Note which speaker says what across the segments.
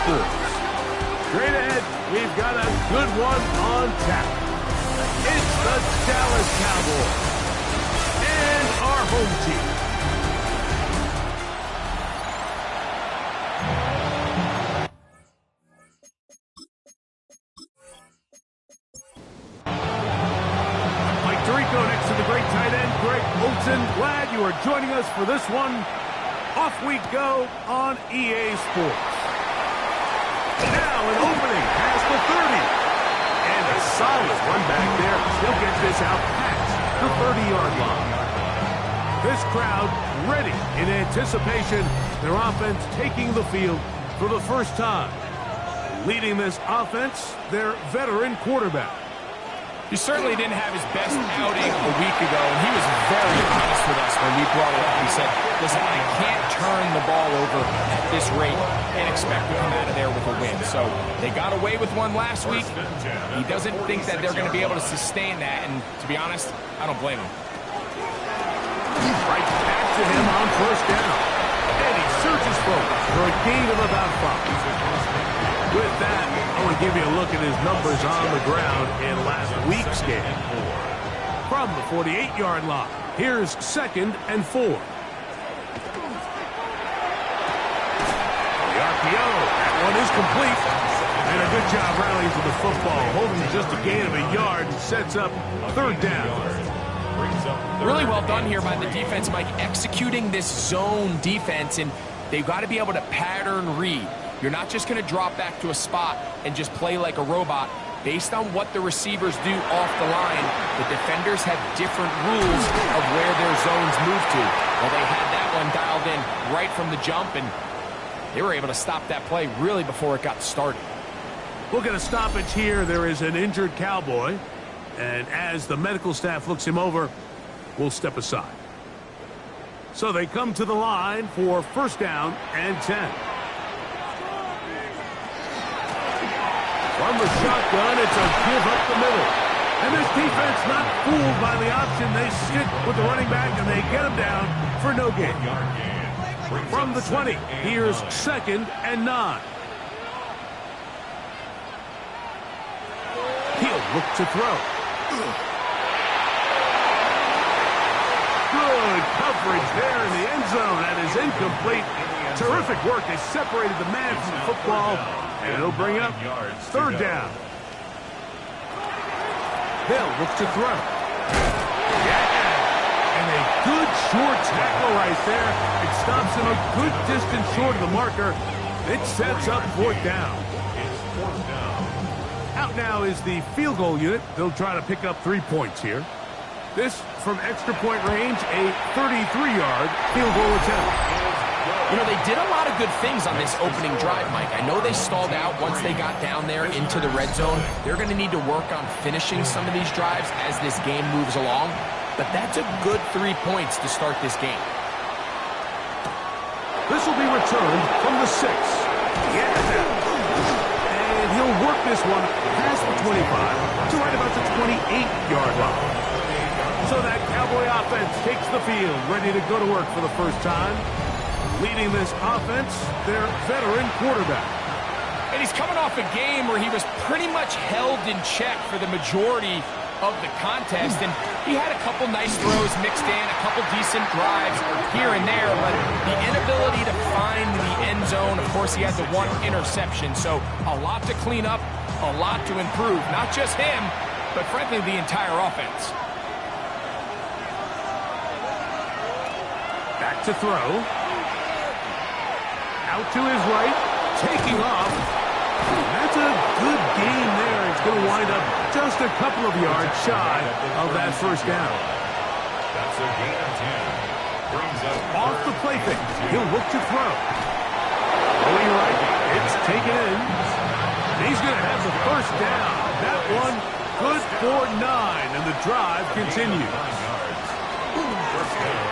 Speaker 1: Sports. Straight ahead, we've got a good one on tap. It's the Dallas Cowboys and our home team. Mike Tirico next to the great tight end, Greg Olsen. Glad you are joining us for this one. Off we go on EA Sports. Now an opening past the 30. And a solid run back there. He'll get this out past the 30-yard line. This crowd ready in anticipation. Their offense taking the field for the first time. Leading this offense, their veteran quarterback.
Speaker 2: He certainly didn't have his best outing a week ago, and he was very honest with us when we brought it up. He said, listen, I can't turn the ball over at this rate and expect to come out of there with a win. So they got away with one last week. He doesn't think that they're going to be able to sustain that, and to be honest, I don't blame him.
Speaker 1: Right back to him on first down. And he searches forward for a gain of about 5. With that, I want to give you a look at his numbers on the ground in last week's game. From the 48-yard line, here's 2nd and 4. The RPO, that one is complete. And a good job rallying to the football, holding just a gain of a yard, sets up 3rd down.
Speaker 2: Really well done here by the defense, Mike, executing this zone defense, and they've got to be able to pattern read. You're not just going to drop back to a spot and just play like a robot. Based on what the receivers do off the line, the defenders have different rules of where their zones move to. Well, they had that one dialed in right from the jump, and they were able to stop that play really before it got started.
Speaker 1: Look at a stoppage here. There is an injured Cowboy. And as the medical staff looks him over, we'll step aside. So they come to the line for 1st down and 10. From the shotgun, it's a give up the middle. And this defense not fooled by the option. They stick with the running back, and they get him down for no gain. From the 20, here's 2nd and 9. He'll look to throw. Good coverage there in the end zone. That is incomplete. Terrific work. They separated the man from the football. And it'll bring up 3rd down. They'll look to throw. Yeah! And a good short tackle right there. It stops him a good distance short of the marker. It sets up 4th down. Out now is the field goal unit. They'll try to pick up 3 points here. This from extra point range, a 33-yard field goal attempt.
Speaker 2: You know, they did a lot of good things on this opening drive, Mike. I know they stalled out once they got down there into the red zone. They're going to need to work on finishing some of these drives as this game moves along. But that's a good 3 points to start this game.
Speaker 1: This will be returned from the 6. And he'll work this one past the 25 to right about the 28-yard line. So that Cowboy offense takes the field, ready to go to work for the first time. Leading this offense, their veteran quarterback.
Speaker 2: And he's coming off a game where he was pretty much held in check for the majority of the contest. And he had a couple nice throws mixed in, a couple decent drives here and there. But the inability to find the end zone, of course, he had the one interception. So a lot to clean up, a lot to improve. Not just him, but frankly, the entire offense.
Speaker 1: Back to throw. Out to his right, taking off. That's a good gain there. It's going to wind up just a couple of yards shy of that 1st down.
Speaker 3: That's a gain of 10. Brings up
Speaker 1: off the play fake. He'll look to throw. Going right, it's taken in. He's going to have the 1st down. That one good for 9, and the drive continues.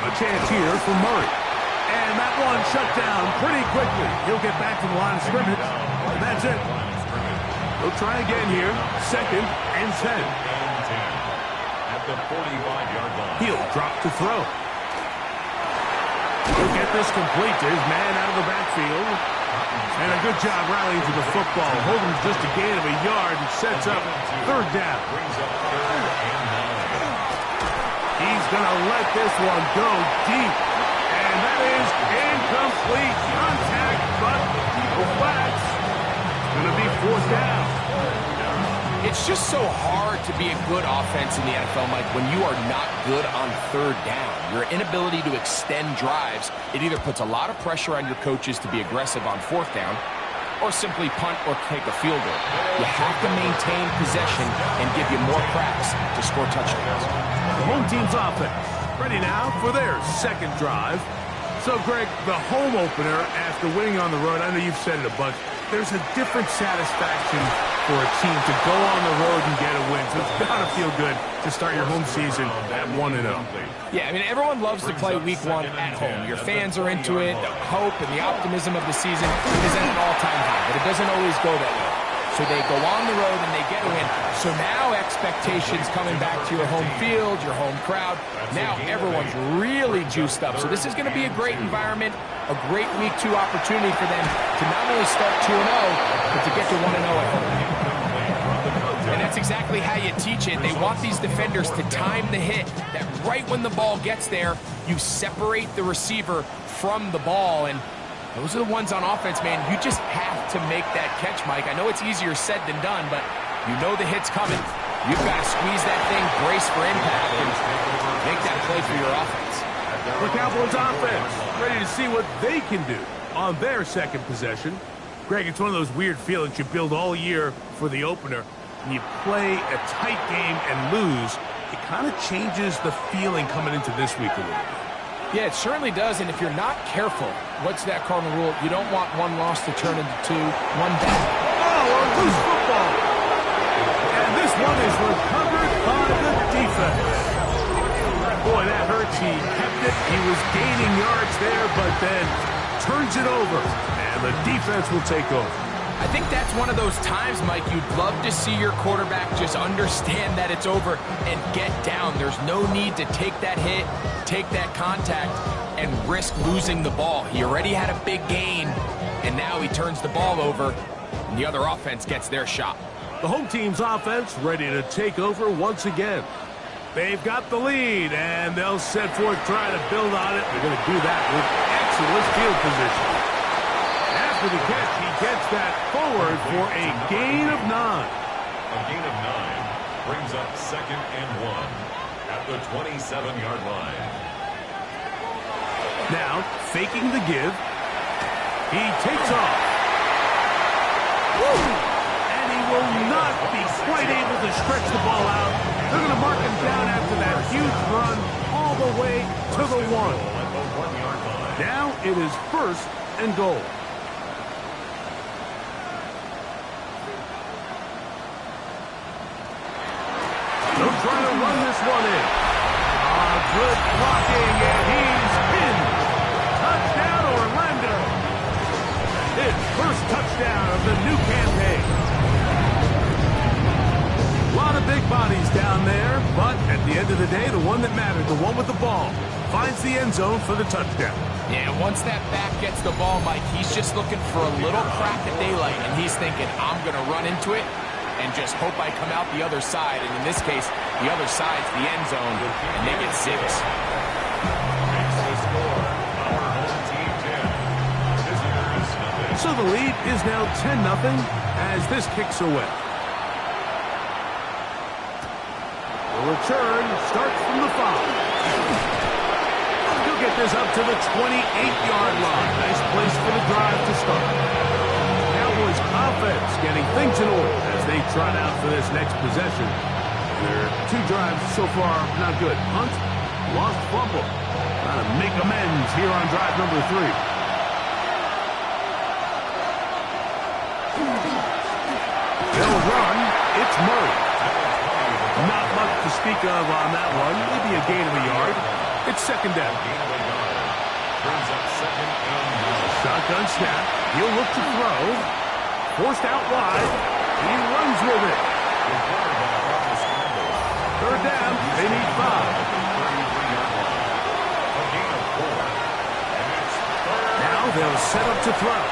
Speaker 1: A chance here for Murray. And that one shut down pretty quickly. He'll get back to the line of scrimmage, and that's it. He'll try again here. 2nd and 10.
Speaker 3: At the 45-yard line.
Speaker 1: He'll drop to throw. He'll get this complete to his man out of the backfield. And a good job rallying to the football. Holding just a gain of a yard and sets up third down.
Speaker 3: Brings up 3rd and 9.
Speaker 1: He's going to let this one go deep. And that is incomplete contact, but the flag's going to be 4th down.
Speaker 2: It's just so hard to be a good offense in the NFL, Mike, when you are not good on 3rd down. Your inability to extend drives, it either puts a lot of pressure on your coaches to be aggressive on 4th down or simply punt or take a field goal. You have to maintain possession and give you more cracks to score touchdowns.
Speaker 1: The home team's offense ready now for their 2nd drive. So, Greg, the home opener after winning on the road, I know you've said it a bunch, there's a different satisfaction for a team to go on the road and get a win. So it's got to feel good to start your home season at 1-0.
Speaker 2: Yeah, I mean, everyone loves to play week 1 at home. Your fans are into it. The hope and the optimism of the season is at an all-time high, but it doesn't always go that way. So they go on the road and they get a win. So now expectations coming back to your home field, your home crowd. Now everyone's really juiced up. So this is going to be a great environment, a great week 2 opportunity for them to not only start 2-0, but to get to 1-0 at home. And that's exactly how you teach it. They want these defenders to time the hit, that right when the ball gets there, you separate the receiver from the ball. And those are the ones on offense, man. You just have to make that catch, Mike. I know it's easier said than done, but you know the hit's coming. You've got to squeeze that thing, brace for impact, and make that play for your offense.
Speaker 1: The Cowboys offense ready to see what they can do on their 2nd possession. Greg, it's one of those weird feelings you build all year for the opener. When you play a tight game and lose, it kind of changes the feeling coming into this week a little bit.
Speaker 2: Yeah, it certainly does, and if you're not careful, what's that cardinal rule? You don't want one loss to turn into 2, 1 back.
Speaker 1: Oh, a loose football. And this one is recovered by the defense. Boy, that hurts. He kept it. He was gaining yards there, but then turns it over, and the defense will take over.
Speaker 2: I think that's one of those times, Mike, you'd love to see your quarterback just understand that it's over and get down. There's no need to take that hit, take that contact, and risk losing the ball. He already had a big gain, and now he turns the ball over, and the other offense gets their shot.
Speaker 1: The home team's offense ready to take over once again. They've got the lead, and they'll set forth trying to build on it. They're going to do that with excellent field position. After the catch, he gets that forward for a gain of 9.
Speaker 3: A gain of 9 brings up 2nd and 1 at the 27-yard line.
Speaker 1: Now, faking the give. He takes off. Woo! And he will not be quite able to stretch the ball out. They're going to mark him down after that huge run all the way to the 1. Now it is 1st and goal. They'll try to run this one in. Good blocking, and he's pinned. Touchdown, Orlando. His first touchdown of the new campaign. A lot of big bodies down there, but at the end of the day, the one that mattered, the one with the ball, finds the end zone for the touchdown.
Speaker 2: Yeah, once that back gets the ball, Mike, he's just looking for a little crack of daylight, and he's thinking, I'm going to run into it and just hope I come out the other side. And in this case, the other side's the end zone, and they get 6.
Speaker 3: Makes the score. Our home team 10. Visitors nothing.
Speaker 1: So the lead is now 10-0 as this kicks away. The return starts from the 5. He'll get this up to the 28-yard line. Nice place for the drive to start. Cowboys offense getting things in order as they trot out for this next possession. Their 2 drives so far not good. Punt, lost fumble. Trying to make amends here on drive number 3. They'll run. It's Murray. Not much to speak of on that one. Maybe a gain of a yard. It's 2nd down.
Speaker 3: Brings up 2nd and 9.
Speaker 1: Shotgun snap. He'll look to throw. Forced out wide. He runs with it. 3rd down. They need 5. Now they'll set up to throw.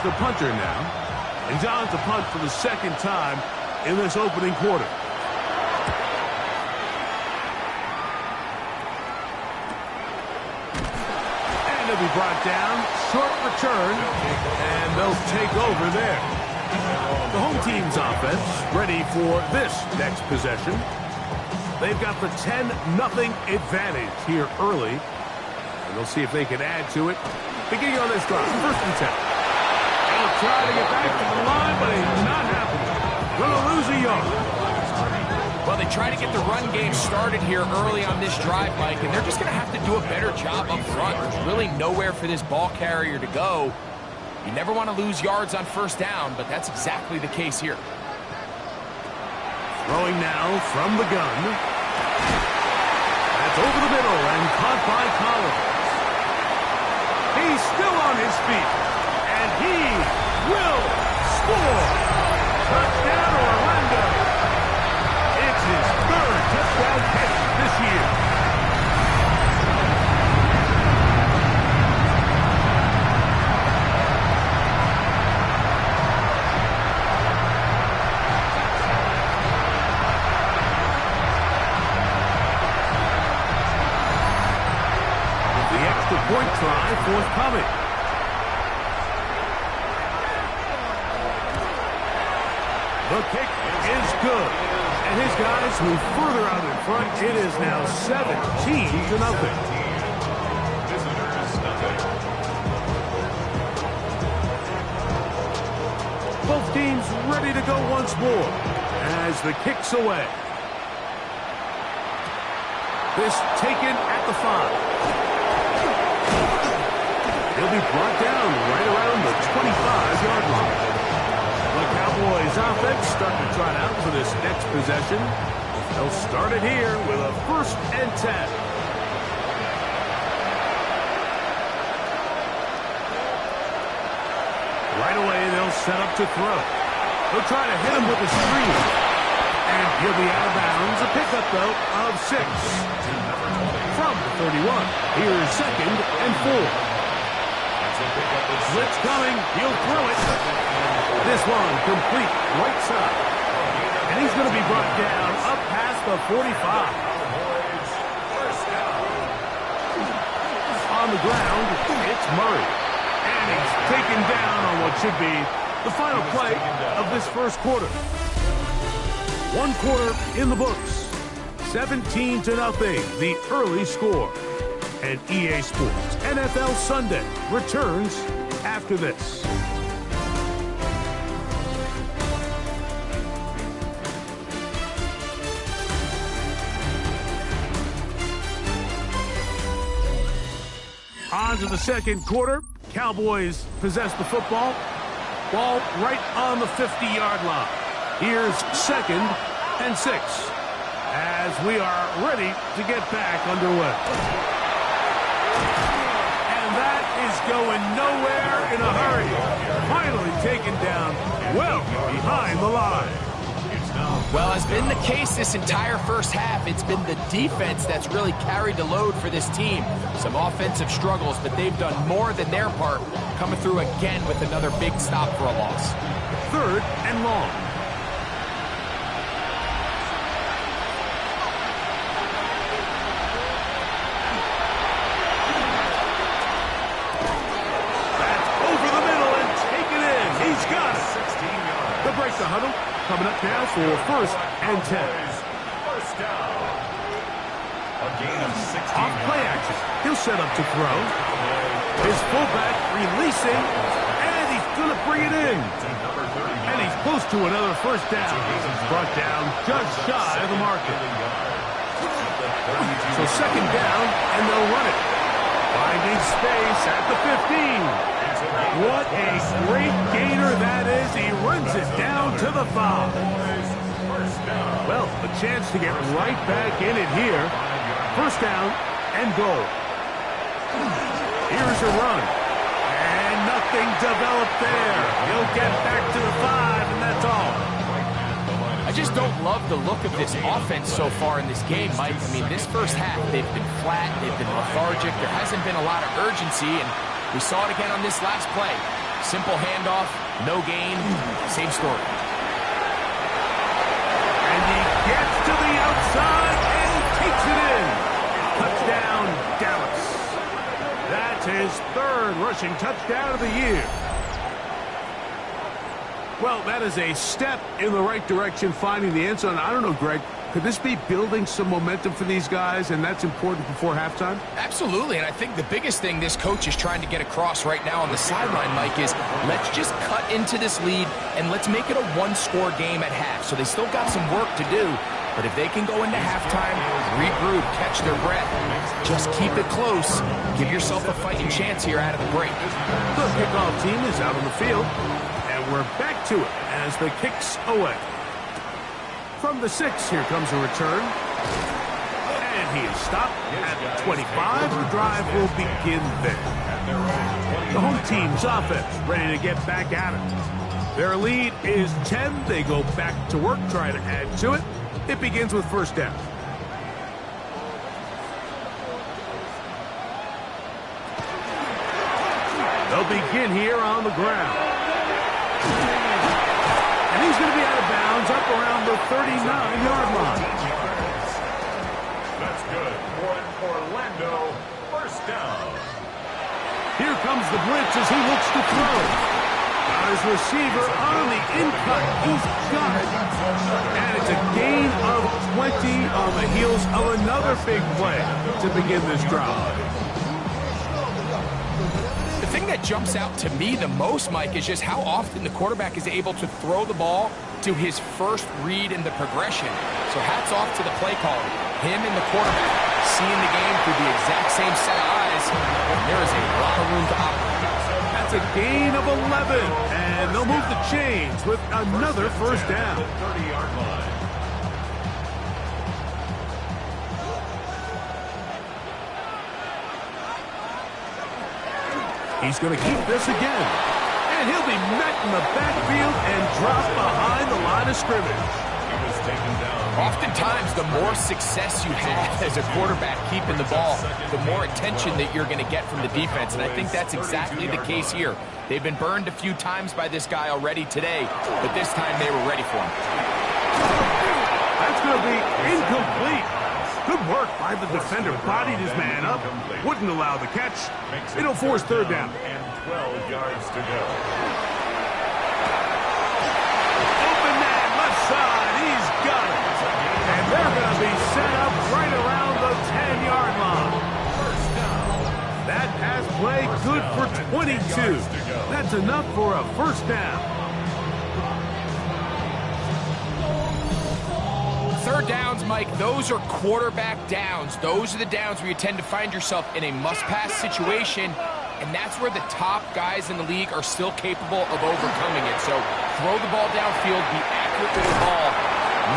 Speaker 1: the punter now. He's on to punt for the second time in this opening quarter. And he'll be brought down. Short return. And they'll take over there. The home team's offense ready for this next possession. They've got the 10-0 advantage here early. And they'll see if they can add to it. Beginning on this drive, 1st and 10. They'll try to get back to the line, but it's not happening. Going to lose a yard.
Speaker 2: Well, they try to get the run game started here early on this drive, Mike, and they're just going to have to do a better job up front. There's really nowhere for this ball carrier to go. You never want to lose yards on 1st down, but that's exactly the case here.
Speaker 1: Throwing now from the gun. That's over the middle and caught by Collins. He's still on his feet, and he will score. Touchdown, Orlando. It's his 3rd touchdown catch this year. Point try forthcoming. The kick is good. And his guys move further out in front. It is now 17-0. Both teams ready to go once more as the kick's away. This taken at the 5. He'll be brought down right around the 25-yard line. The Cowboys offense starting to trot out for this next possession. They'll start it here with a 1st and 10. Right away, they'll set up to throw. They'll try to hit him with a screen. And he'll be out of bounds. A pickup, though, of 6. From the 31. Here's 2nd and 4. Blitz coming. He'll throw it. This one complete right side. And he's going to be brought down up past the 45. On the ground, it's Murray. And he's taken down on what should be the final play of this 1st quarter. 1 quarter in the books. 17-0, the early score. And EA Sports NFL Sunday returns after this. On to the 2nd quarter. Cowboys possess the football. Ball right on the 50-yard line. Here's 2nd and 6 as we are ready to get back underway. And that is going nowhere in a hurry. Finally taken down well behind the line.
Speaker 2: Well, as been the case this entire 1st half, it's been the defense that's really carried the load for this team. Some offensive struggles, but they've done more than their part, coming through again with another big stop for a loss.
Speaker 1: 3rd and long. Break the huddle. Coming up now for 1st and 10.
Speaker 3: First down. A gain of 16.
Speaker 1: Off play action. He'll set up to throw. His fullback releasing. And he's going to bring it in. And he's close to another 1st down. Brought down just shy of the marker. So 2nd down, and they'll run it. Finding space at the 15. What a great gainer that is. He runs it down to the 5. Well, a chance to get right back in it here. 1st down and goal. Here's a run. And nothing developed there. He'll get back to the 5, and that's all.
Speaker 2: I just don't love the look of this offense so far in this game, Mike. I mean, this 1st half, they've been flat, they've been lethargic. There hasn't been a lot of urgency, and we saw it again on this last play. Simple handoff, no gain, same story.
Speaker 1: And he gets to the outside and takes it in. Touchdown, Dallas. That's his third rushing touchdown of the year. Well, that is a step in the right direction, finding the end zone. I don't know, Greg, could this be building some momentum for these guys, and that's important before halftime?
Speaker 2: Absolutely, and I think the biggest thing this coach is trying to get across right now on the sideline, Mike, is let's just cut into this lead, and let's make it a one-score game at half. So they still got some work to do, but if they can go into halftime, regroup, catch their breath, just keep it close, give yourself a fighting chance here out of the break.
Speaker 1: The kickoff team is out on the field, and we're back to it as the kick's away. From the 6, here comes a return. And he is stopped at 25. The drive will begin there. The home team's offense ready to get back at it. Their lead is 10. They go back to work, try to add to it. It begins with first down. They'll begin here on the ground. And he's going to be out of bounds up around the 39-yard line.
Speaker 3: That's good for an Orlando first down.
Speaker 1: Here comes the blitz as he looks to throw. Got his receiver on the in-cut. He's got it. And it's a gain of 20 on the heels of another big play to begin this drive.
Speaker 2: The thing that jumps out to me the most, Mike, is just how often the quarterback is able to throw the ball to his first read in the progression. So hats off to the play caller. Him and the quarterback seeing the game through the exact same set of eyes. And there is a lot of room to operate.
Speaker 1: That's a gain of 11. And they'll move the chains with another first down.
Speaker 3: 30-yard line.
Speaker 1: He's going to keep this again. And he'll be met in the backfield and dropped behind the line of scrimmage.
Speaker 3: He was taken down.
Speaker 2: Oftentimes, the more success you have as a quarterback keeping the ball, the more attention that you're going to get from the defense. And I think that's exactly the case here. They've been burned a few times by this guy already today, but this time they were ready for him.
Speaker 1: That's going to be incomplete. Good work by the defender. Bodied his man up. Wouldn't allow the catch. It'll force third down.
Speaker 3: And 12 yards to go.
Speaker 1: Open man, left side. He's got it. And they're going to be set up right around the 10-yard line. That pass play good for 22. That's enough for a first down.
Speaker 2: Third downs, Mike, those are quarterback downs. Those are the downs where you tend to find yourself in a must-pass situation, and that's where the top guys in the league are still capable of overcoming it. So throw the ball downfield, be accurate with the ball.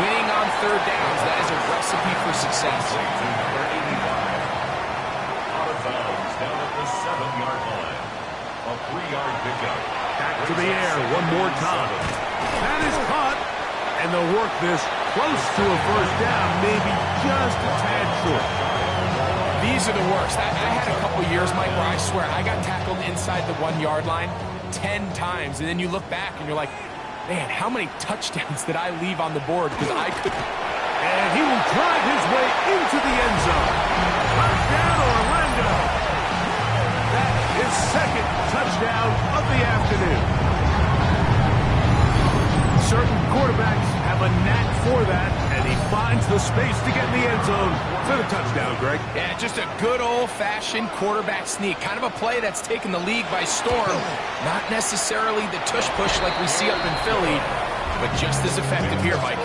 Speaker 2: Winning on third downs, that is a recipe for success.
Speaker 3: Out of bounds, down at the 7-yard line. A 3-yard pickup.
Speaker 1: Back to the air one more time. That is caught, and they'll work this close to a first down, maybe just a tad short.
Speaker 2: These are the worst. I had a couple years, Mike, where I swear I got tackled inside the 1-yard line 10 times, and then you look back and you're like, man, how many touchdowns did I leave on the board because I couldn't.
Speaker 1: And he will drive his way into the end zone. Touchdown, Orlando. That is second touchdown of the afternoon. Certain quarterbacks have a knack for that, and he finds the space to get in the end zone for the touchdown, Greg.
Speaker 2: Yeah, just a good old-fashioned quarterback sneak. Kind of a play that's taken the league by storm. Not necessarily the tush-push like we see up in Philly, but just as effective here, Mike.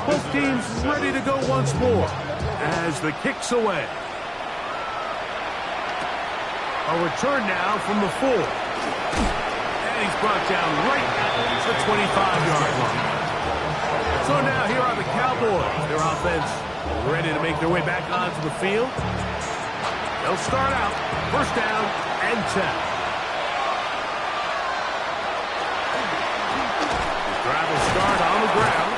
Speaker 1: Both teams ready to go once more as the kick's away. A return now from the 4. He's brought down right at the 25-yard line. So now here are the Cowboys. Their offense ready to make their way back onto the field. They'll start out first down and 10. The drive will start on the ground.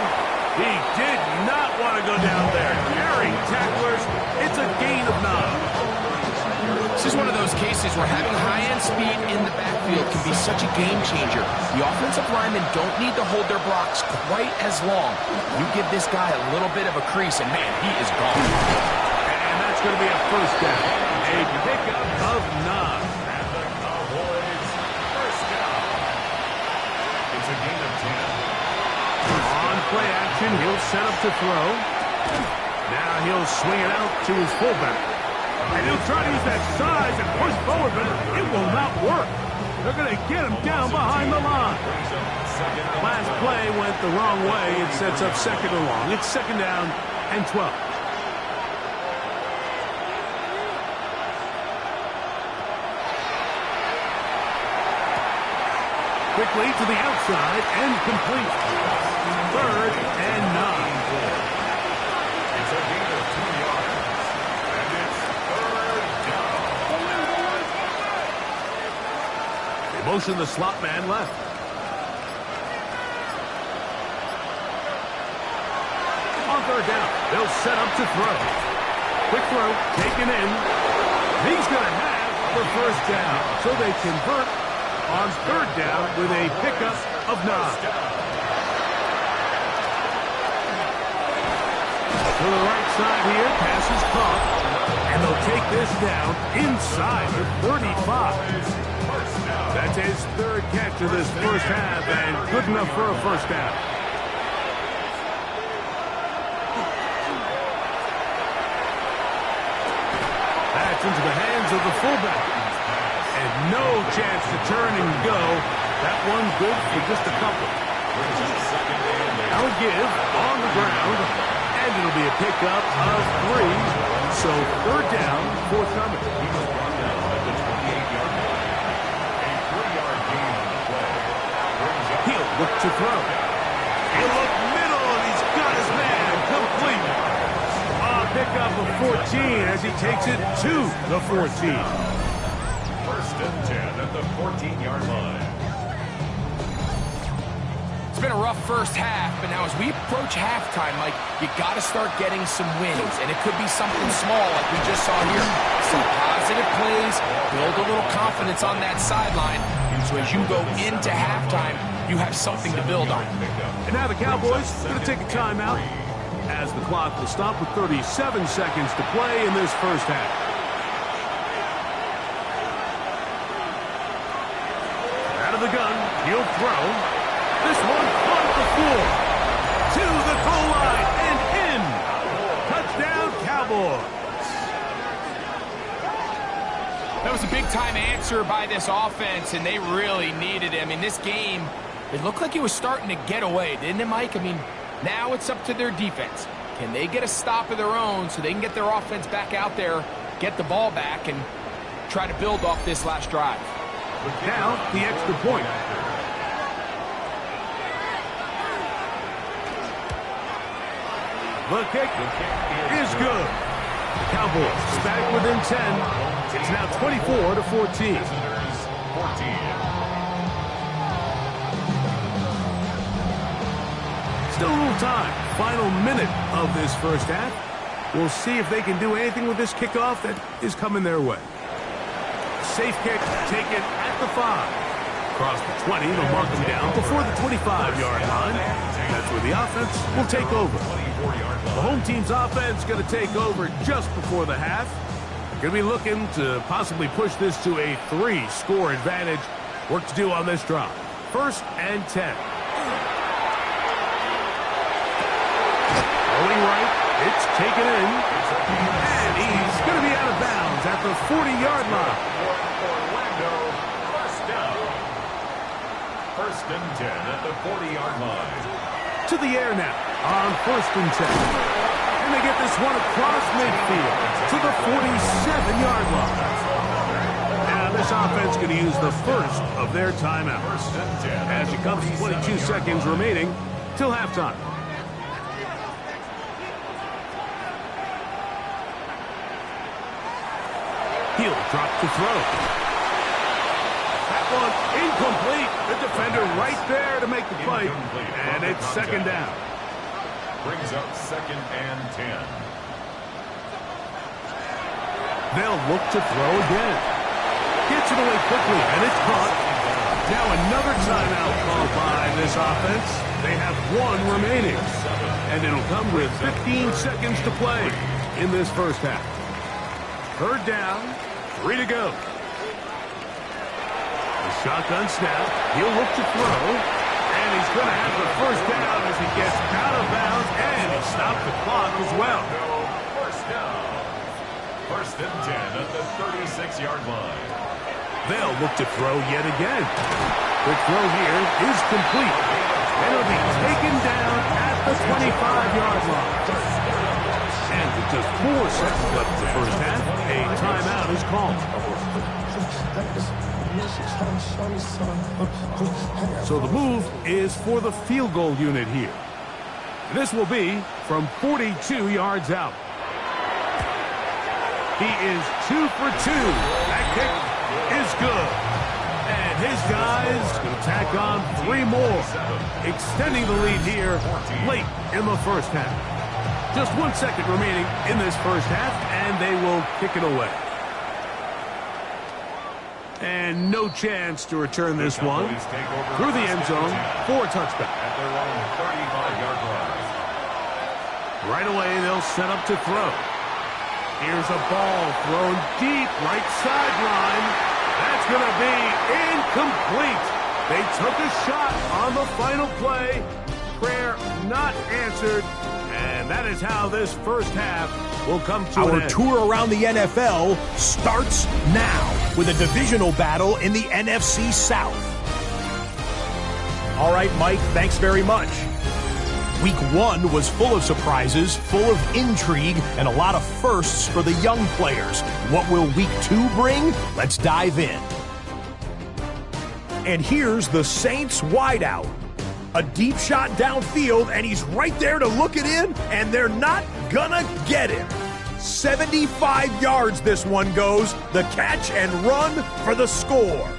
Speaker 1: He did not want to go down there. Carrying tacklers. It's a gain of 9.
Speaker 2: This is one of those cases where having high-end speed in the backfield can be such a game changer. The offensive linemen don't need to hold their blocks quite as long. You give this guy a little bit of a crease, and man, he is gone.
Speaker 1: And that's going to be a first down. A pickup of 9.
Speaker 3: And the Cowboys first down. It's a gain of 10.
Speaker 1: On play action, he'll set up to throw. Now he'll swing it out to his fullback. And he'll try to use that size and push forward, but it will not work. They're going to get him down behind the line. Last play went the wrong way. It sets up second and long. It's second down and 12. Quickly to the outside and complete. Third and 9.
Speaker 3: It's a gain of 2 yards. And it's third down.
Speaker 1: They motion the slot man left. On third down, they'll set up to throw. Quick throw, taken in. He's going to have the first down. So they convert on third down with a pickup of 9. To the right side here, pass is caught. And they'll take this down inside the 35. That's his third catch of this first half, and good enough for a first down. That's into the hands of the fullback. And no chance to turn and go. That one good for just a couple. Now a give on the ground. And it'll be a pickup of 3. So third down, forthcoming.
Speaker 3: He was brought down at the 28-yard line. A 3-yard gain on the play.
Speaker 1: He'll look to throw. He'll look middle, and he's got his man complete. Pickup of 14 as he takes it to the 14.
Speaker 3: First and 10 at the 14-yard line.
Speaker 2: It's been a rough first half, but now as we approach halftime, Mike, you got to start getting some wins, and it could be something small like we just saw here. Some positive plays, build a little confidence on that sideline, so as you go into halftime, you have something to build on.
Speaker 1: And now the Cowboys are going to take a timeout as the clock will stop with 37 seconds to play in this first half. Out of the gun, he'll throw. This one on the floor. To the goal line and in. Touchdown, Cowboys.
Speaker 2: That was a big-time answer by this offense, and they really needed it. I mean, this game, it looked like it was starting to get away, didn't it, Mike? I mean, now it's up to their defense. Can they get a stop of their own so they can get their offense back out there, get the ball back, and try to build off this last drive?
Speaker 1: Now, the extra point. The kick is good. The Cowboys back within 10. It's now 24-14.
Speaker 3: 14.
Speaker 1: Still a little time. Final minute of this first half. We'll see if they can do anything with this kickoff that is coming their way. Safe kick taken at the 5. Across the 20, they'll mark them down before the 25-yard line. That's where the offense will take over. The home team's offense going to take over just before the half. Going to be looking to possibly push this to a 3-score advantage. Work to do on this drive. First and 10. Rolling right, it's taken in. And he's going to be out of bounds at the 40-yard line.
Speaker 3: Orlando, first down. First and 10 at the 40-yard line.
Speaker 1: To the air now on first and 10. And they get this one across midfield to the 47-yard line. Now this offense going to use the first of their timeouts. As it comes to 22 seconds remaining till halftime. He'll drop to throw. That one incomplete. The defender right there to make the play. And it's second down.
Speaker 3: Brings up second and 10.
Speaker 1: They'll look to throw again. Gets it away quickly, and it's caught. Now another timeout called by this offense. They have one remaining. And it'll come with 15 seconds to play in this first half. Third down, 3 to go. The shotgun snap. He'll look to throw. And he's going to have the first down as he gets out of bounds. And he stopped the clock as well.
Speaker 3: First down. First and 10 at the 36-yard line.
Speaker 1: They'll look to throw yet again. The throw here is complete. And it'll be taken down at the 25-yard line. And with just 4 seconds left in the first half, a timeout is called. So the move is for the field goal unit here. This will be from 42 yards out. He is 2 for 2. That kick is good. And his guys going to tack on 3 more, extending the lead here late in the first half. Just 1 second remaining in this first half, and they will kick it away. And no chance to return this one through the end zone for a touchback.
Speaker 3: At their own 35-yard line.
Speaker 1: Right away, they'll set up to throw. Here's a ball thrown deep right sideline. That's going to be incomplete. They took a shot on the final play. Prayer not answered. And that is how this first half will come to an end.
Speaker 4: Our tour around the NFL starts now with a divisional battle in the NFC South. All right, Mike, thanks very much. Week 1 was full of surprises, full of intrigue, and a lot of firsts for the young players. What will Week 2 bring? Let's dive in. And here's the Saints wideout. A deep shot downfield, and he's right there to look it in, and they're not gonna get him. 75 yards this one goes. The catch and run for the score.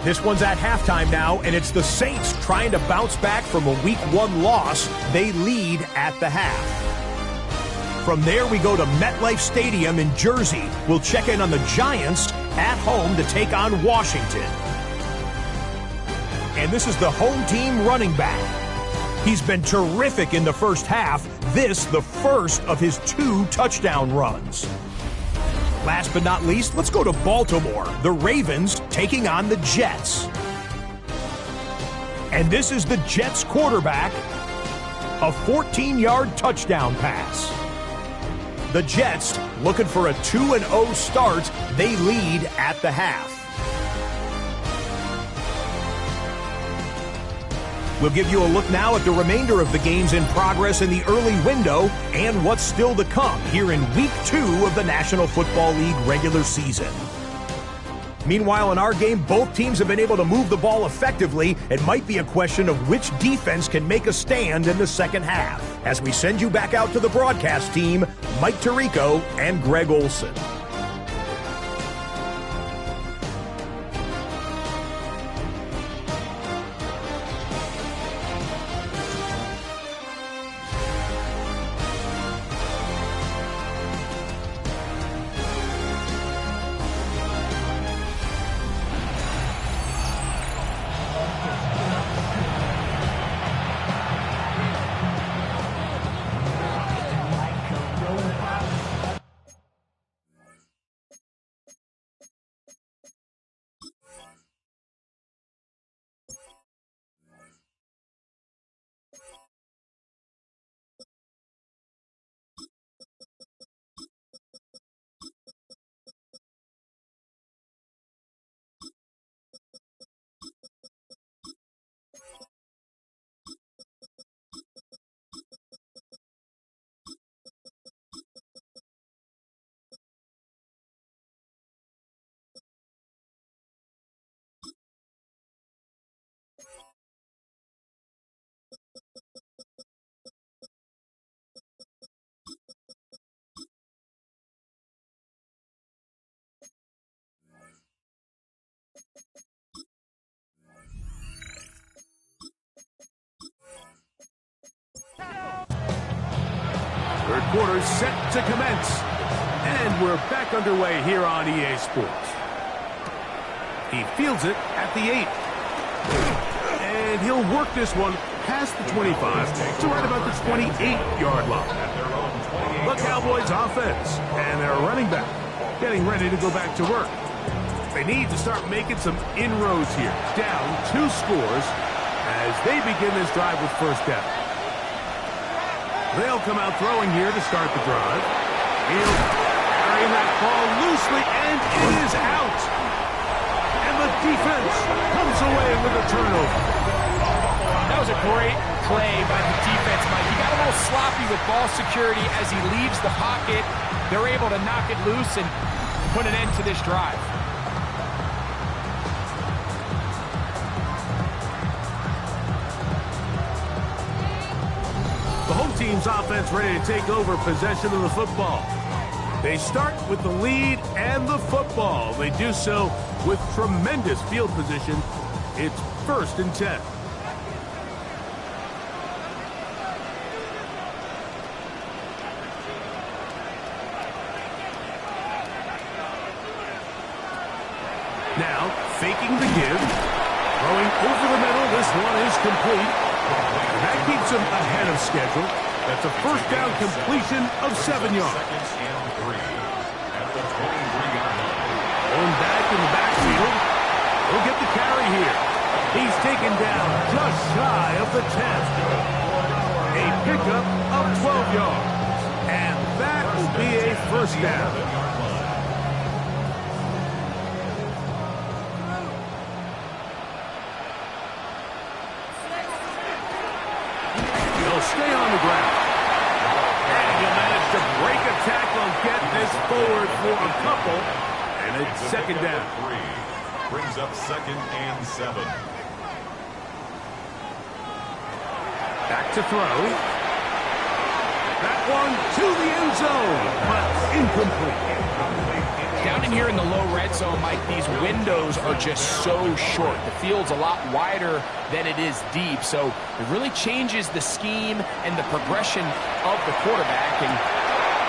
Speaker 4: This one's at halftime now, and it's the Saints trying to bounce back from a Week 1 loss. They lead at the half. From there, we go to MetLife Stadium in Jersey. We'll check in on the Giants at home to take on Washington. And this is the home team running back. He's been terrific in the first half. This, the first of his 2 touchdown runs. Last but not least, let's go to Baltimore. The Ravens taking on the Jets. And this is the Jets quarterback. A 14-yard touchdown pass. The Jets looking for a 2-0 start. They lead at the half. We'll give you a look now at the remainder of the games in progress in the early window and what's still to come here in Week 2 of the National Football League regular season. Meanwhile, in our game, both teams have been able to move the ball effectively. It might be a question of which defense can make a stand in the second half. As we send you back out to the broadcast team, Mike Tirico and Greg Olson.
Speaker 1: Third quarter set to commence. And we're back underway here on EA Sports. He fields it at the 8. And he'll work this one past the 25 to right about the 28-yard line. The Cowboys offense and their running back getting ready to go back to work. They need to start making some inroads here. Down 2 scores as they begin this drive with first down. They'll come out throwing here to start the drive. He'll carry that ball loosely, and it is out. And the defense comes away with a turnover.
Speaker 2: That was a great play by the defense, Mike. He got a little sloppy with ball security as he leaves the pocket. They're able to knock it loose and put an end to this drive.
Speaker 1: The home team's offense ready to take over possession of the football. They start with the lead and the football. They do so with tremendous field position. It's 1st and 10. Now, faking the give. Throwing over the middle. This one is complete. And that keeps him ahead of schedule. That's a first down completion of 7 yards. Going back in the backfield. He'll get the carry here. He's taken down just shy of the 10. A pickup of 12 yards. And that will be a first down. Stay on the ground. And he'll manage to break a tackle and get this forward for a couple. And it's second down.
Speaker 3: Brings up 2nd and 7.
Speaker 1: Back to throw. That one to the end zone, but incomplete.
Speaker 2: Down in here in the low red zone, Mike, these windows are just so short. The field's a lot wider than it is deep, so it really changes the scheme and the progression of the quarterback, and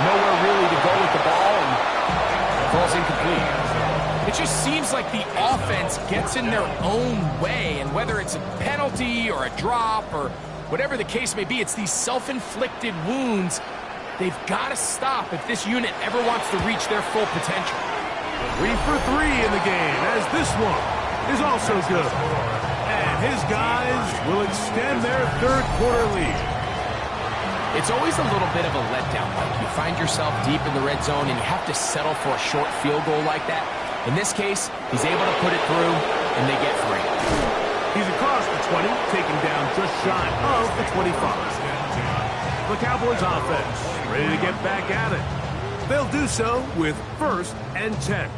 Speaker 2: nowhere really to go with the ball, and it falls incomplete. It just seems like the offense gets in their own way, and whether it's a penalty or a drop or whatever the case may be, it's these self-inflicted wounds. They've got to stop if this unit ever wants to reach their full potential.
Speaker 1: 3 for 3 in the game, as this one is also good. And his guys will extend their third-quarter lead.
Speaker 2: It's always a little bit of a letdown, Mike. You find yourself deep in the red zone, and you have to settle for a short field goal like that. In this case, he's able to put it through, and they get 3.
Speaker 1: He's across the 20, taken down just shy of the 25. The Cowboys offense ready to get back at it. They'll do so with 1st and 10.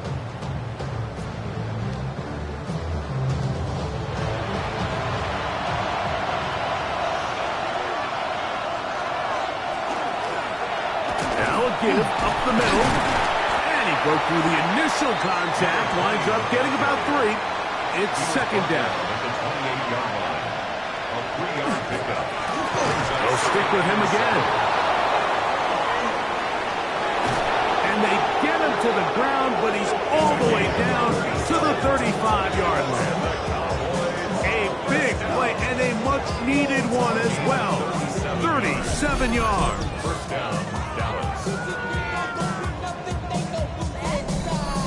Speaker 1: Now a give up the middle. And he broke through the initial contact. Winds up getting about 3. It's second down.
Speaker 3: At the 28-yard line. A 3-yard pickup.
Speaker 1: They'll stick with him again. And they get him to the ground, but he's all the way down to the 35-yard line. A big play and a much-needed one as well. 37 yards.
Speaker 3: First down, Dallas.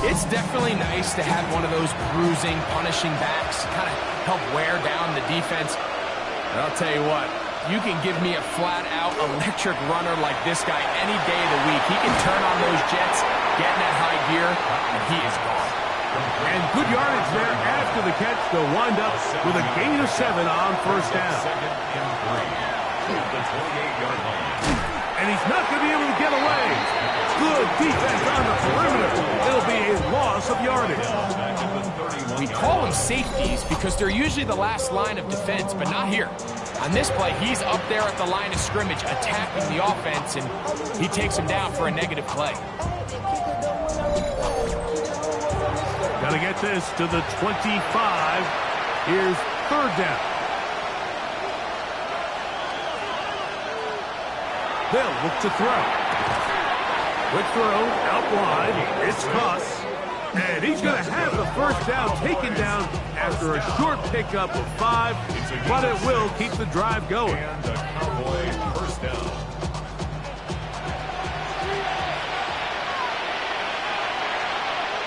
Speaker 2: It's definitely nice to have one of those bruising, punishing backs, kind of help wear down the defense. And I'll tell you what, you can give me a flat-out electric runner like this guy any day of the week. He can turn on those jets, get in that high gear, and he is gone.
Speaker 1: And good yardage there after the catch. They'll wind up with a gain of 7 on first down.
Speaker 3: 2nd and 3. At the 28-yard line.
Speaker 1: And he's not going to be able to get away. Good defense on the perimeter. It'll be a loss of yardage.
Speaker 2: We call them safeties because they're usually the last line of defense, but not here. On this play, he's up there at the line of scrimmage attacking the offense, and he takes him down for a negative play.
Speaker 1: Got to get this to the 25. Here's third down. They'll look to throw. Quick throw, out wide. It's caught. And he's going to have the first down taken down after a short pickup of 5, but it will keep the drive going.
Speaker 3: And the Cowboys first down.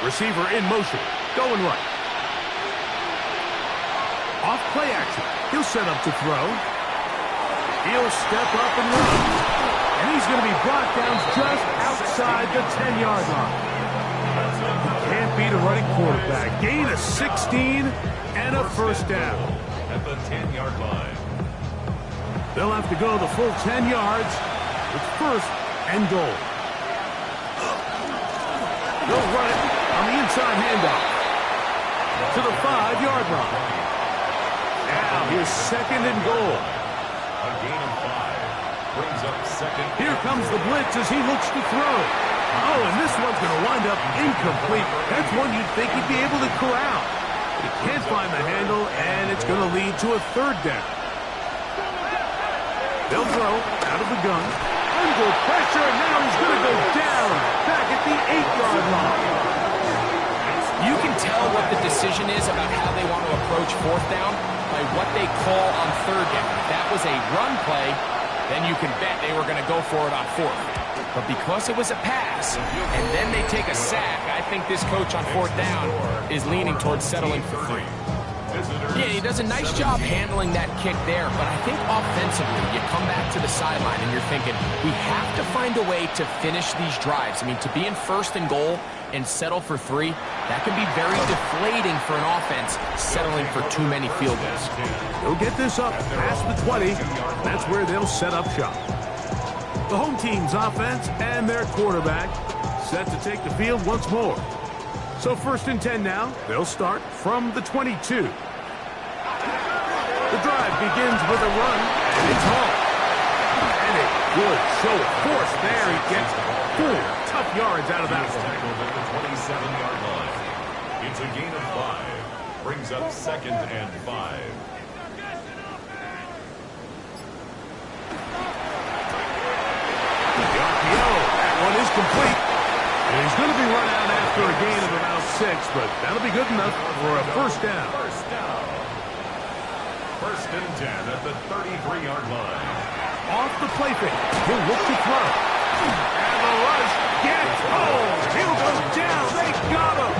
Speaker 1: Receiver in motion, going right. Off play action. He'll set up to throw. He'll step up and run. And he's going to be brought down just outside the 10-yard line. Can't beat a running quarterback. Gain of 16 and a first down.
Speaker 3: At the 10-yard line.
Speaker 1: They'll have to go the full 10 yards with first and goal. They'll run it on the inside handoff to the 5-yard line. Now here's second and goal.
Speaker 3: A gain of 5. Brings up second.
Speaker 1: Here comes the blitz as he looks to throw. Oh, and this one's going to wind up incomplete. That's one you'd think he'd be able to corral. He can't find the handle, and it's going to lead to a third down. They'll throw out of the gun. Under pressure, and now he's going to go down back at the 8-yard line.
Speaker 2: You can tell what the decision is about how they want to approach fourth down by what they call on third down. If that was a run play, then you can bet they were going to go for it on fourth. But because it was a pass, and then they take a sack, I think this coach on fourth down is leaning towards settling for 3. Yeah, he does a nice job handling that kick there, but I think offensively, you come back to the sideline and you're thinking, we have to find a way to finish these drives. I mean, to be in first and goal and settle for 3, that can be very deflating for an offense settling for too many field goals.
Speaker 1: They'll get this up past the 20. That's where they'll set up shop. The home team's offense and their quarterback set to take the field once more. So first and 10 now. They'll start from the 22. The drive begins with a run, and it's home. And a good show of force there. He gets 4 tough yards out of that one.
Speaker 3: Tackled at the 27-yard line. It's a gain of 5. Brings up second and 5.
Speaker 1: The RPO, that one is complete. And he's going to be run out after a gain of about 6, but that'll be good enough for a first down.
Speaker 3: First down. First and 10 at the 33-yard line.
Speaker 1: Off the play fake, he'll look to throw. And the rush gets home. He'll go down. They got him.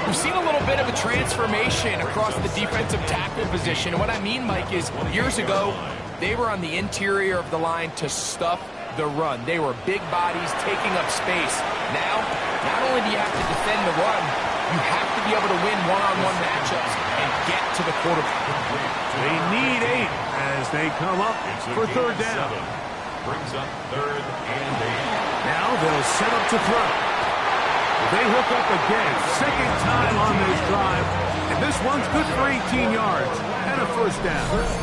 Speaker 2: We've seen a little bit of a transformation across the defensive tackle position. And what I mean, Mike, is years ago, they were on the interior of the line to stuff the run. They were big bodies taking up space. Now, not only do you have to defend the run, you have to be able to win one-on-one matchups and get to the quarterback.
Speaker 1: They need 8 as they come up for third down.
Speaker 3: Brings up third and 8.
Speaker 1: Now they'll set up to throw. They hook up again. Second time on this drive. And this one's good for 18 yards and a first down.
Speaker 3: First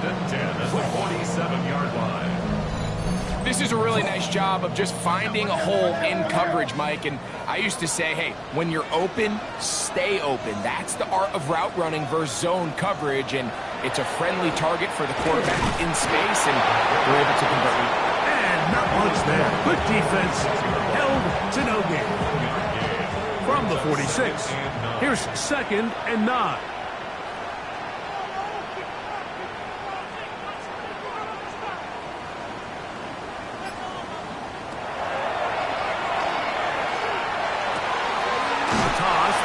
Speaker 3: and 10 at the 47-yard line.
Speaker 2: This is a really nice job of just finding a hole in coverage, Mike. And I used to say, hey, when you're open, stay open. That's the art of route running versus zone coverage. And it's a friendly target for the quarterback in space, and we're able to convert.
Speaker 1: And not much there. Good defense. Held to no gain. From the 46, here's second and 9.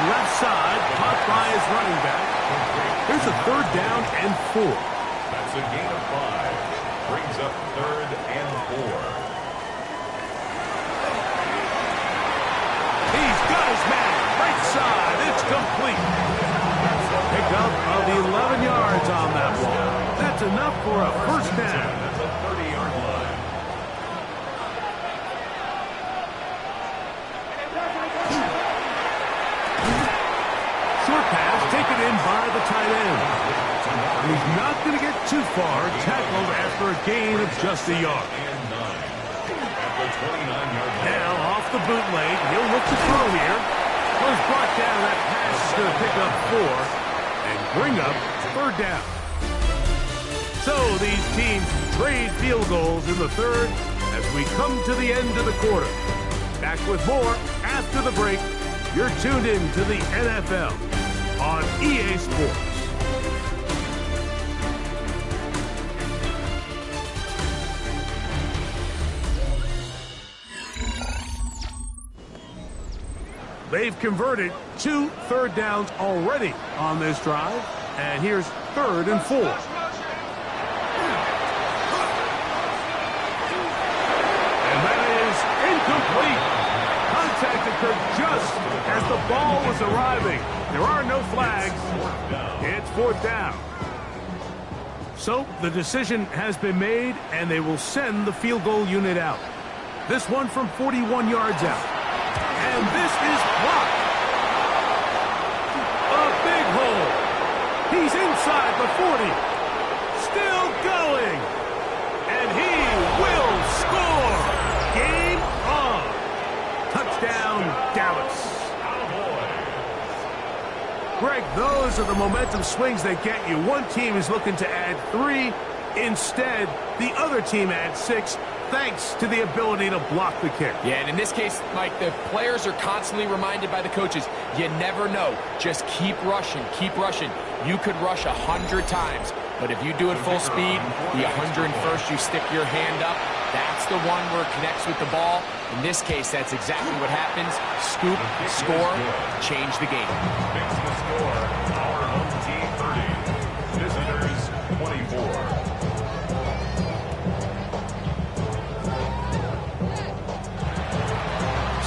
Speaker 1: Left side, caught by his running back. Here's a third down and 4.
Speaker 3: That's a gain of 5. Brings up third and 4.
Speaker 1: He's got his man. Right side, it's complete. Pick up of 11 yards on that one. That's enough for a first down.
Speaker 3: At the 30-yard line.
Speaker 1: Short pass taken in by the tight end. He's not going to get too far. Tackled after a gain of just a yard.
Speaker 3: And 9. At the 29-yard line.
Speaker 1: Now off the bootleg. He'll look to throw here. Was brought down. That pass is going to pick up 4 and bring up third down. So these teams trade field goals in the third as we come to the end of the quarter. Back with more after the break. You're tuned in to the NFL on EA Sports. They've converted 2 third downs already on this drive. And here's 3rd and 4. And that is incomplete. Contact occurred just as the ball was arriving. There are no flags. It's 4th down. So the decision has been made, and they will send the field goal unit out. This one from 41 yards out. And this is blocked. A big hole. He's inside the 40. Still going. And he will score. Game on. Touchdown, Dallas. Greg, those are the momentum swings that get you. One team is looking to add 3. Instead, the other team adds 6. Thanks to the ability to block the kick.
Speaker 2: Yeah, and in this case, Mike, the players are constantly reminded by the coaches, you never know. Just keep rushing, keep rushing. You could rush 100 times, but if you do it full speed, the 101st, you stick your hand up. That's the one where it connects with the ball. In this case, that's exactly what happens. Scoop, score, change the game.
Speaker 3: Makes the score, our home team 30, visitors 24.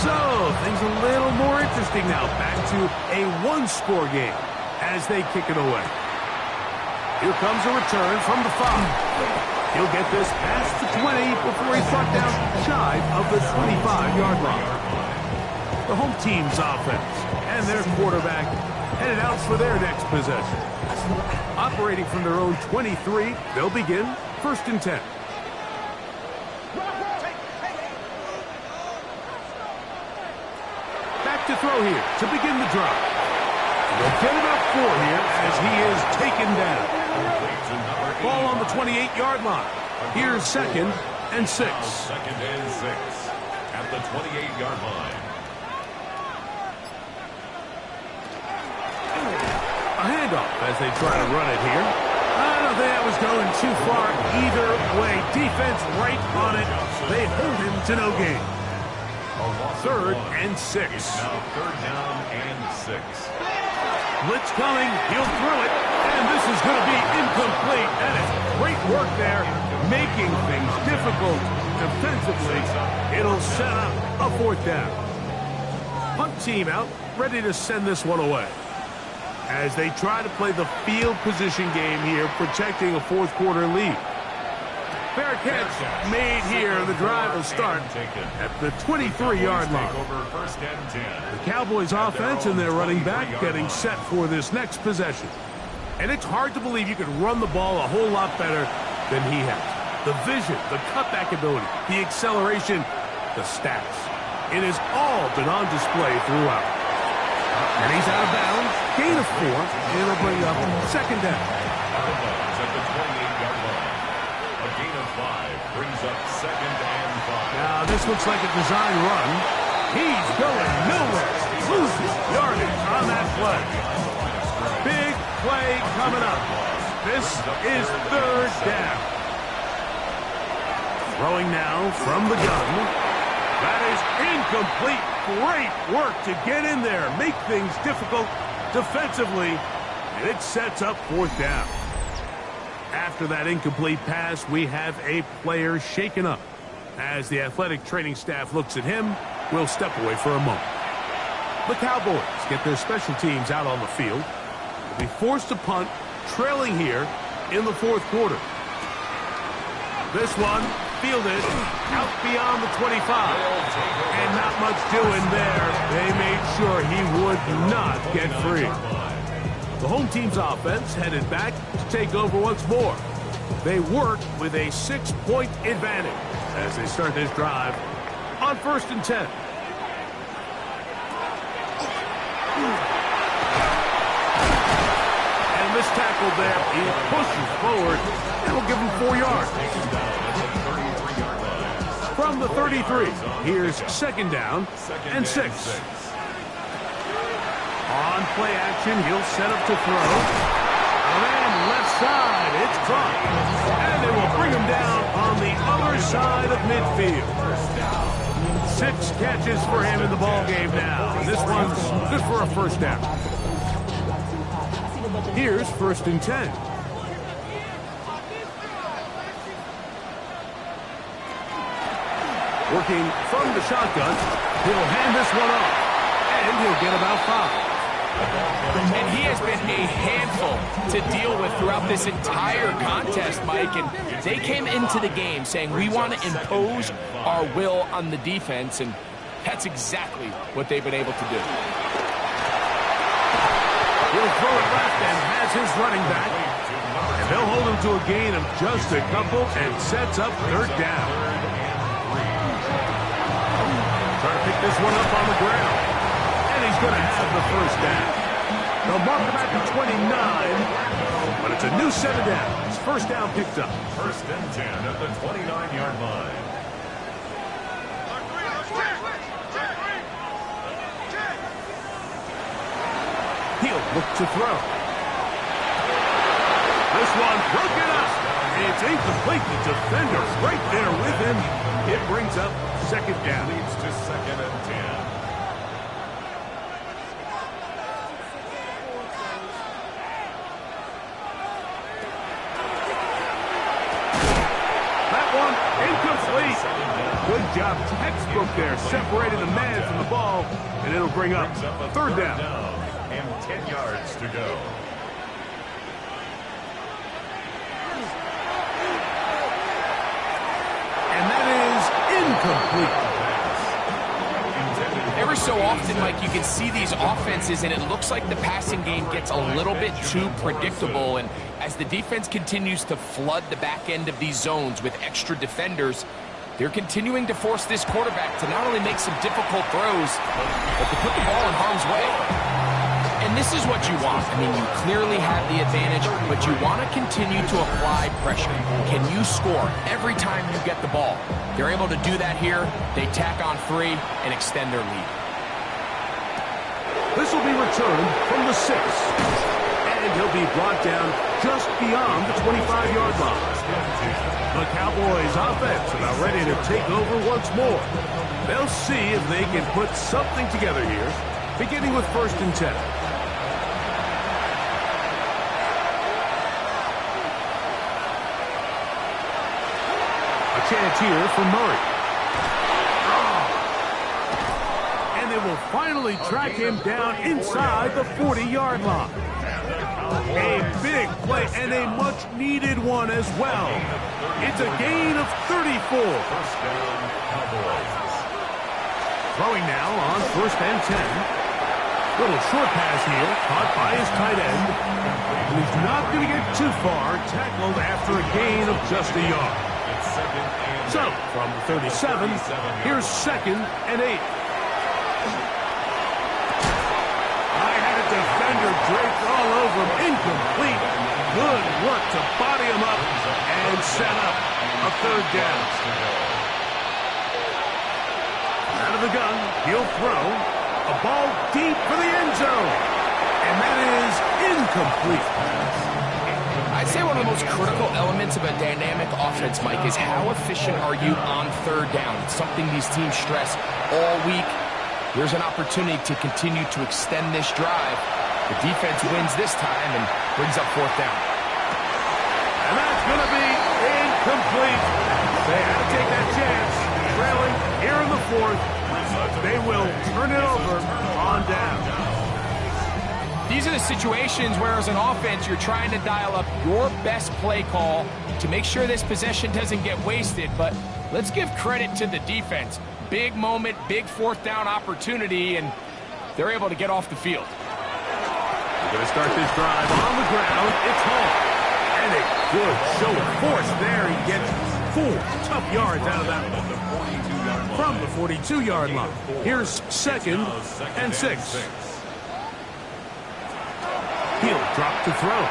Speaker 1: So, things a little more interesting now. Back to a 1-score game as they kick it away. Here comes a return from the 5. He'll get this past the 20 before he's brought down shy of the 25-yard line. The home team's offense and their quarterback headed out for their next possession. Operating from their own 23, they'll begin 1st and 10. To throw here to begin the drive. They'll get about 4 here as he is taken down. Ball on the 28-yard line. Here's 2nd and 6.
Speaker 3: 2nd and 6 at the 28-yard line.
Speaker 1: A handoff as they try to run it here. I don't think that was going too far either way. Defense right on it. They hold him to no gain. 3rd and 6.
Speaker 3: Now 3rd down and 6.
Speaker 1: Blitz coming. He'll throw it. And this is going to be incomplete. And it's great work there, making things difficult defensively. It'll set up a 4th down. Punt team out, ready to send this one away. As they try to play the field position game here, protecting a 4th quarter lead. Fair catch made here. The drive will start at the 23-yard line. The Cowboys offense and their running back getting set for this next possession. And it's hard to believe you could run the ball a whole lot better than he has. The vision, the cutback ability, the acceleration, the stats. It has all been on display throughout. And he's out of bounds. Gain of 4. And it'll bring up 2nd down.
Speaker 3: Brings up 2nd and 5.
Speaker 1: Now, this looks like a design run. He's going nowhere. Loses yardage on that play. Big play coming up. This is 3rd down. Throwing now from the gun. That is incomplete. Great work to get in there. Make things difficult defensively. And it sets up 4th down. After that incomplete pass, we have a player shaken up. As the athletic training staff looks at him, we'll step away for a moment. The Cowboys get their special teams out on the field. They'll be forced to punt, trailing here in the 4th quarter. This one fielded out beyond the 25. And not much doing there. They made sure he would not get free. The home team's offense headed back to take over once more. They work with a 6-point advantage as they start this drive on 1st and 10. And this tackled there. He pushes forward. That will give him 4 yards. From the 33, here's second down and 6. On play action, he'll set up to throw. And left side, it's caught. And they will bring him down on the other side of midfield. 6 catches for him in the ball game now. This one's good for a first down. Here's 1st and 10. Working from the shotgun, he'll hand this one off, and he'll get about 5.
Speaker 2: And he has been a handful to deal with throughout this entire contest, Mike. And they came into the game saying, we want to impose our will on the defense, and that's exactly what they've been able to do.
Speaker 1: He'll throw it left and has his running back. And they'll hold him to a gain of just a couple and sets up 3rd down. Trying to pick this one up on the ground. And he's going to have the 1st down. They'll mark him at the 29, but it's a new set of downs. 1st down picked up.
Speaker 3: 1st and 10 at the 29-yard line.
Speaker 1: He'll look to throw. This one broken up. It's incomplete. The defender's right there with him. It brings up 2nd down.
Speaker 3: Leads to 2nd and 10.
Speaker 1: That one incomplete. Good job. Textbook there. Separating the man from the ball. And it'll bring up 3rd down.
Speaker 3: And 10 yards to go.
Speaker 1: And that is incomplete.
Speaker 2: Every so often, Mike, you can see these offenses, and it looks like the passing game gets a little bit too predictable. And as the defense continues to flood the back end of these zones with extra defenders, they're continuing to force this quarterback to not only make some difficult throws, but to put the ball in harm's way. And this is what you want. I mean, you clearly have the advantage, but you want to continue to apply pressure. Can you score every time you get the ball? They're able to do that here. They tack on 3 and extend their lead.
Speaker 1: This will be returned from the 6. And he'll be brought down just beyond the 25-yard line. The Cowboys offense about ready to take over once more. They'll see if they can put something together here, beginning with 1st and 10. Chance here for Murray. And they will finally track him down inside the 40-yard line. A big play and a much-needed one as well. It's a gain of 34. Throwing now on 1st and 10. Little short pass here, caught by his tight end. And he's not going to get too far, tackled after a gain of just a yard. So, from the 37, here's 2nd and 8. I had a defender draped all over him, incomplete. Good work to body him up and set up a 3rd down. Out of the gun, he'll throw. A ball deep for the end zone. And that is incomplete.
Speaker 2: I'd say one of the most critical elements of a dynamic offense, Mike, is how efficient are you on 3rd down. It's something these teams stress all week. Here's an opportunity to continue to extend this drive. The defense wins this time and brings up 4th down.
Speaker 1: And that's going to be incomplete. They had to take that chance. Trailing here in the 4th. They will turn it over on down.
Speaker 2: These are the situations where, as an offense, you're trying to dial up your best play call to make sure this possession doesn't get wasted. But let's give credit to the defense. Big moment, big 4th down opportunity, and they're able to get off the field.
Speaker 1: We're going to start this drive on the ground. It's home. And a good show of force there. He gets 4 tough yards out of that one. From the 42-yard line. Here's 2nd and 6. He'll drop to throw.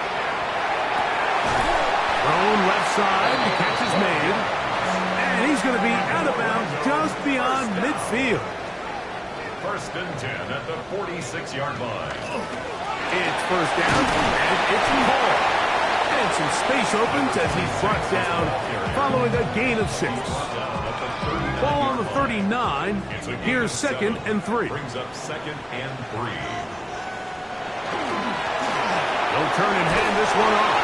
Speaker 1: Thrown left side, the catch is made. And he's going to be out of bounds just beyond midfield.
Speaker 3: First and 10 at the 46-yard line.
Speaker 1: It's first down, and it's called. And some space opens as he's brought down following a gain of 6. Ball on the 39. Here's second and 3.
Speaker 3: Brings up second and 3.
Speaker 1: They'll turn and hand this one off.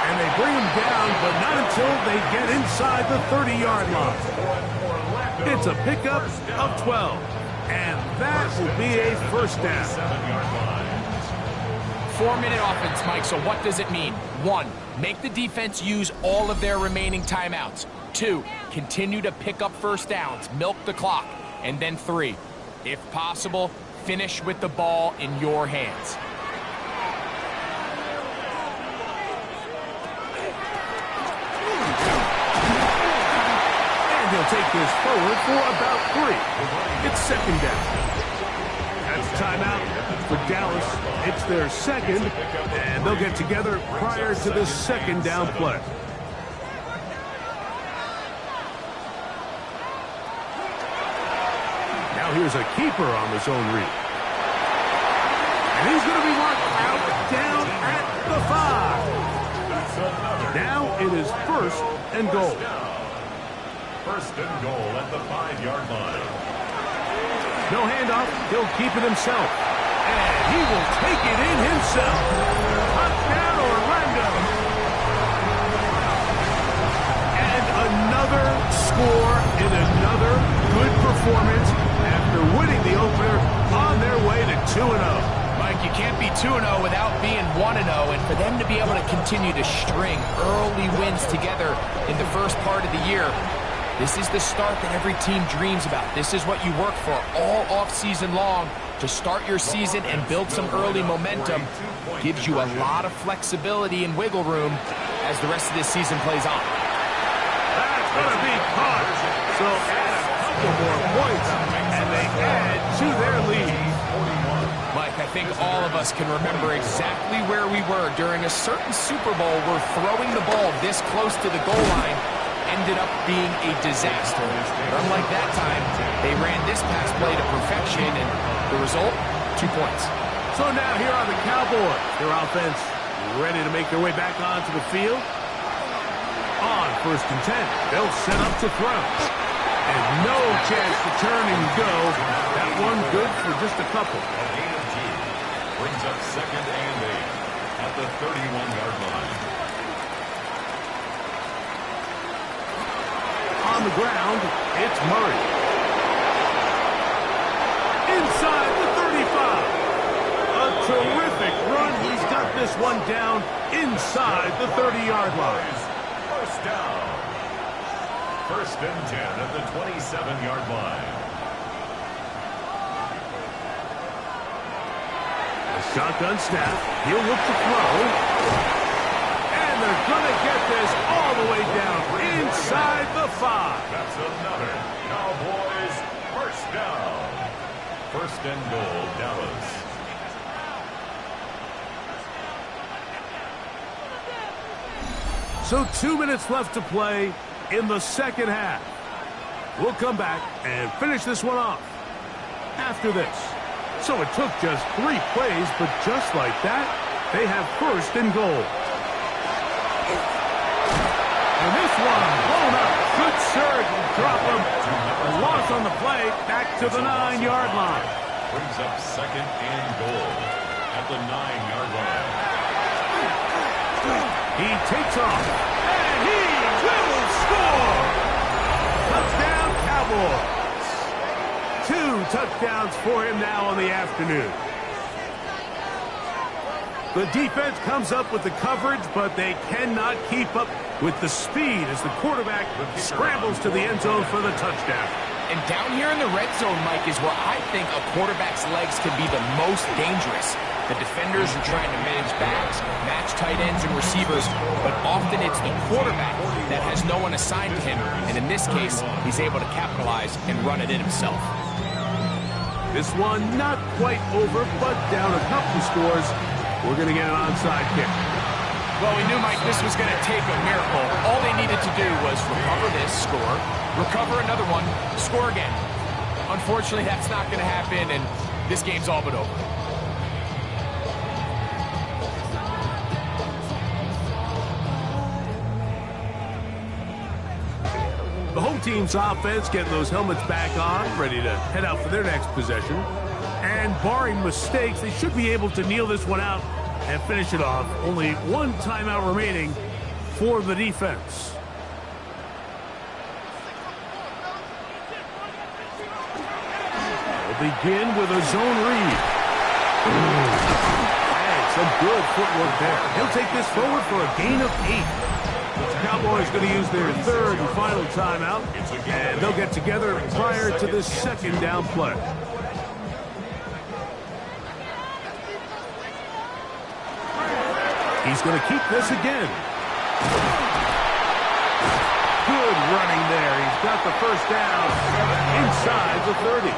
Speaker 1: And they bring him down, but not until they get inside the 30-yard line. It's a pickup of 12. And that will be a first down.
Speaker 2: 4-minute offense, Mike, so what does it mean? 1, make the defense use all of their remaining timeouts. 2, continue to pick up first downs, milk the clock. And then 3, if possible, finish with the ball in your hands.
Speaker 1: And he'll take this forward for about 3. It's second down. That's timeout for Dallas. It's their second, and they'll get together prior to the second down play. Now here's a keeper on the zone read. And he's going to be marked out down at the 5. Now it is first and goal.
Speaker 3: First and goal at the 5-yard line.
Speaker 1: No handoff. He'll keep it himself. And he will take it in himself. Touchdown, Orlando. And another score in another good performance after winning the opener on their way to 2-0.
Speaker 2: Mike, you can't be 2-0 without being 1-0, and for them to be able to continue to string early wins together in the first part of the year, this is the start that every team dreams about. This is what you work for all offseason long to start your season and build some early momentum. Gives you a lot of flexibility and wiggle room as the rest of this season plays on.
Speaker 1: That's going to be caught. So add a couple more points, and they add to their lead.
Speaker 2: Mike, I think all of us can remember exactly where we were during a certain Super Bowl where throwing the ball this close to the goal line ended up being a disaster. But unlike that time, they ran this pass play to perfection, and the result, 2 points.
Speaker 1: So now here are the Cowboys. Their offense ready to make their way back onto the field. On first and 10, they'll set up to throw. And no chance to turn and go. That one good for just a couple.
Speaker 3: A gain of 2. Brings up second and 8 at the 31-yard line.
Speaker 1: On the ground, it's Murray. Inside the 35. A terrific run. He's got this one down inside the 30-yard line.
Speaker 3: First down. First and 10 at the 27-yard line.
Speaker 1: A shotgun snap. He'll look to throw. And they're going to get this all the way down inside the 5.
Speaker 3: That's another Cowboys first down. First and goal, Dallas.
Speaker 1: So 2 minutes left to play in the second half. We'll come back and finish this one off after this. So it took just 3 plays, but just like that, they have first and goal. And this one blown up. Good surge and drop him. A loss on the play, back to the 9-yard line.
Speaker 3: Brings up second and goal at the 9-yard line.
Speaker 1: He takes off, and he will score! Touchdown, Cowboys. 2 touchdowns for him now on the afternoon. The defense comes up with the coverage, but they cannot keep up with the speed as the quarterback scrambles to the end zone for the touchdown.
Speaker 2: And down here in the red zone, Mike, is where I think a quarterback's legs can be the most dangerous. The defenders are trying to manage backs, match tight ends and receivers, but often it's the quarterback that has no one assigned to him, and in this case, he's able to capitalize and run it in himself.
Speaker 1: This one not quite over, but down a couple scores. We're going to get an onside kick.
Speaker 2: Well, we knew, Mike, this was going to take a miracle. All they needed to do was recover this, score, recover another one, score again. Unfortunately, that's not going to happen, and this game's all but over.
Speaker 1: The home team's offense getting those helmets back on, ready to head out for their next possession. And barring mistakes, they should be able to kneel this one out and finish it off. Only one timeout remaining for the defense. They'll begin with a zone read. And some good footwork there. He'll take this forward for a gain of 8. The Cowboys going to use their third and final timeout, and they'll get together prior to this second down play. He's going to keep this again. Good running there. He's got the first down inside the 30.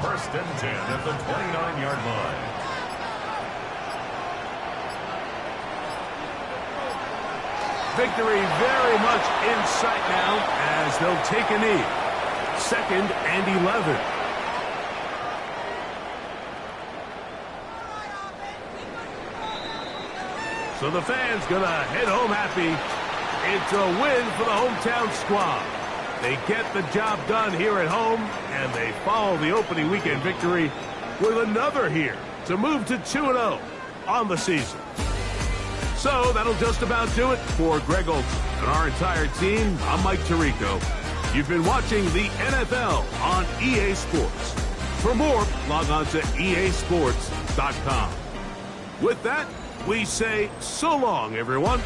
Speaker 3: First and 10 at the 29-yard line.
Speaker 1: Victory very much in sight now as they'll take a knee. 2nd and 11. So the fans gonna head home happy. It's a win for the hometown squad. They get the job done here at home, and they follow the opening weekend victory with another here to move to 2-0 on the season. So that'll just about do it for Greg Olson and our entire team. I'm Mike Tirico. You've been watching the NFL on EA Sports. For more, log on to easports.com. With that, we say so long, everyone.